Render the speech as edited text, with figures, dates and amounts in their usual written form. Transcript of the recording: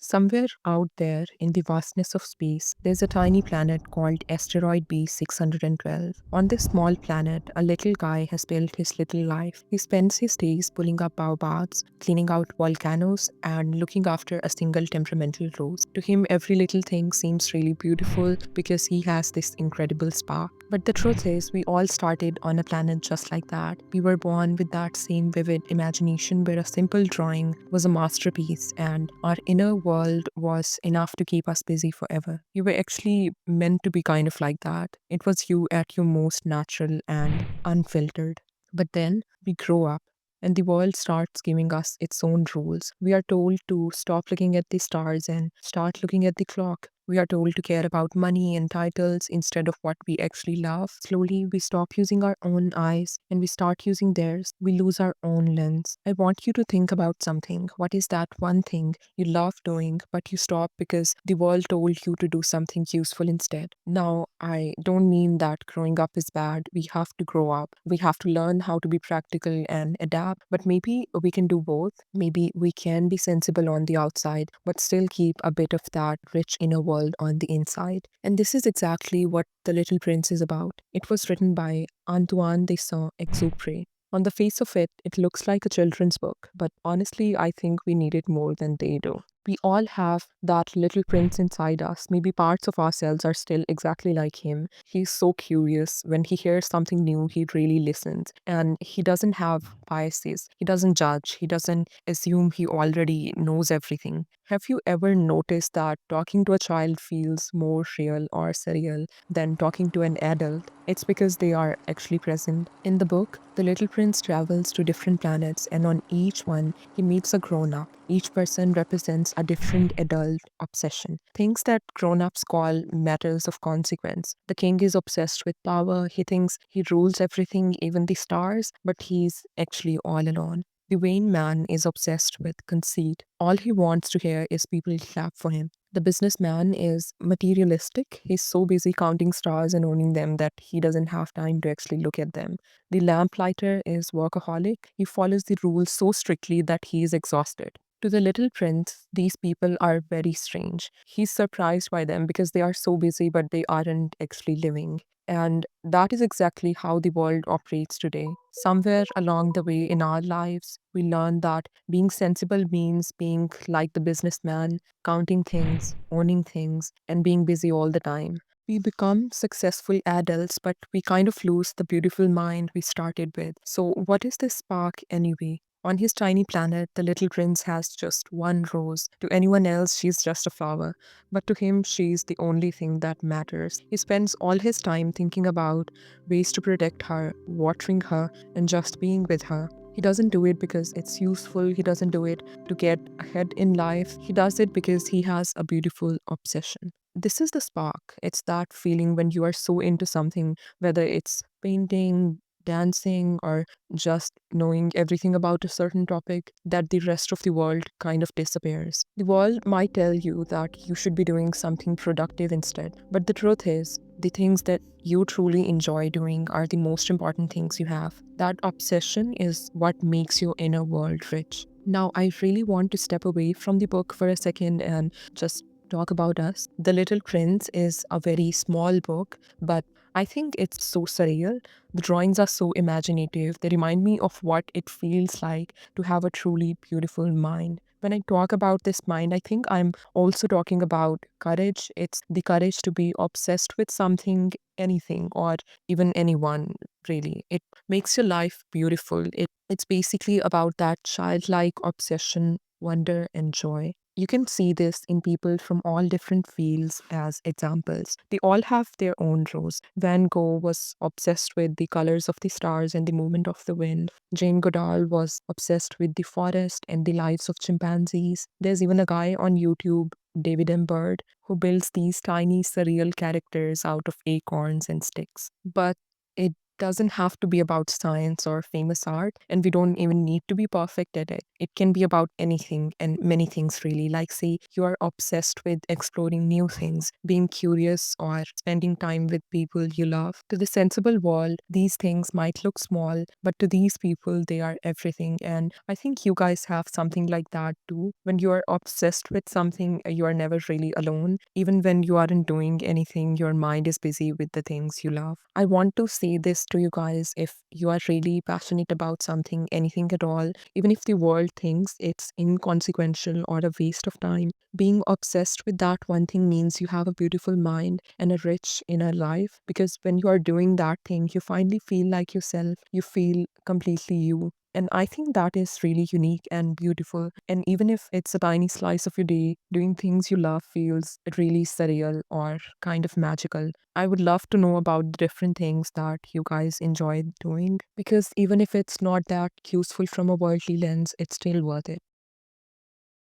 Somewhere out there in the vastness of space, there's a tiny planet called asteroid B612. On this small planet, a little guy has built his little life. He spends his days pulling up baobabs, cleaning out volcanoes, and looking after a single temperamental rose. To him, every little thing seems really beautiful because he has this incredible spark. But the truth is, we all started on a planet just like that. We were born with that same vivid imagination where a simple drawing was a masterpiece and our inner world was enough to keep us busy forever. You were actually meant to be kind of like that. It was you at your most natural and unfiltered. But then we grow up and the world starts giving us its own rules. We are told to stop looking at the stars and start looking at the clock. We are told to care about money and titles instead of what we actually love. Slowly, we stop using our own eyes and we start using theirs. We lose our own lens. I want you to think about something. What is that one thing you love doing, but you stop because the world told you to do something useful instead? Now, I don't mean that growing up is bad. We have to grow up. We have to learn how to be practical and adapt. But maybe we can do both. Maybe we can be sensible on the outside, but still keep a bit of that rich inner world on the inside. And this is exactly what The Little Prince is about. It was written by Antoine de Saint-Exupéry. On the face of it, it looks like a children's book, but honestly, I think we need it more than they do. We all have that little prince inside us. Maybe parts of ourselves are still exactly like him. He's so curious. When he hears something new, he really listens. And he doesn't have biases. He doesn't judge. He doesn't assume he already knows everything. Have you ever noticed that talking to a child feels more real or surreal than talking to an adult? It's because they are actually present. In the book, the little prince travels to different planets, and on each one, he meets a grown up. Each person represents a different adult obsession. Things that grown ups call matters of consequence. The king is obsessed with power. He thinks he rules everything, even the stars, but he's actually all alone. The vain man is obsessed with conceit. All he wants to hear is people clap for him. The businessman is materialistic. He's so busy counting stars and owning them that he doesn't have time to actually look at them. The lamplighter is workaholic. He follows the rules so strictly that he is exhausted. To the little prince, these people are very strange. He's surprised by them because they are so busy, but they aren't actually living. And that is exactly how the world operates today. Somewhere along the way in our lives, we learn that being sensible means being like the businessman, counting things, owning things, and being busy all the time. We become successful adults, but we kind of lose the beautiful mind we started with. So, what is this spark anyway? On his tiny planet, the little prince has just one rose. To anyone else, she's just a flower. But to him, she's the only thing that matters. He spends all his time thinking about ways to protect her, watering her, and just being with her. He doesn't do it because it's useful. He doesn't do it to get ahead in life. He does it because he has a beautiful obsession. This is the spark. It's that feeling when you are so into something, whether it's painting, dancing, or just knowing everything about a certain topic, that the rest of the world kind of disappears. The world might tell you that you should be doing something productive instead, but the truth is, the things that you truly enjoy doing are the most important things you have. That obsession is what makes your inner world rich. Now, I really want to step away from the book for a second and just talk about us. The Little Prince is a very small book, but I think it's so surreal. The drawings are so imaginative. They remind me of what it feels like to have a truly beautiful mind. When I talk about this mind, I think I'm also talking about courage. It's the courage to be obsessed with something, anything, or even anyone, really. It makes your life beautiful. It's basically about that childlike obsession, wonder, and joy. You can see this in people from all different fields as examples. They all have their own roles. Van Gogh was obsessed with the colors of the stars and the movement of the wind. Jane Goodall was obsessed with the forest and the lives of chimpanzees. There's even a guy on YouTube, David M. Bird, who builds these tiny surreal characters out of acorns and sticks. But it doesn't have to be about science or famous art, and we don't even need to be perfect at it. It can be about anything and many things, really. Like, say, you are obsessed with exploring new things, being curious, or spending time with people you love. To the sensible world, these things might look small, but to these people, they are everything. And I think you guys have something like that too. When you are obsessed with something, you are never really alone. Even when you aren't doing anything, your mind is busy with the things you love. I want to say this to you guys: if you are really passionate about something, anything at all, even if the world thinks it's inconsequential or a waste of time, being obsessed with that one thing means you have a beautiful mind and a rich inner life. Because when you are doing that thing, you finally feel like yourself, you feel completely you. And I think that is really unique and beautiful. And even if it's a tiny slice of your day, doing things you love feels really surreal or kind of magical. I would love to know about the different things that you guys enjoy doing, because even if it's not that useful from a worldly lens, it's still worth it.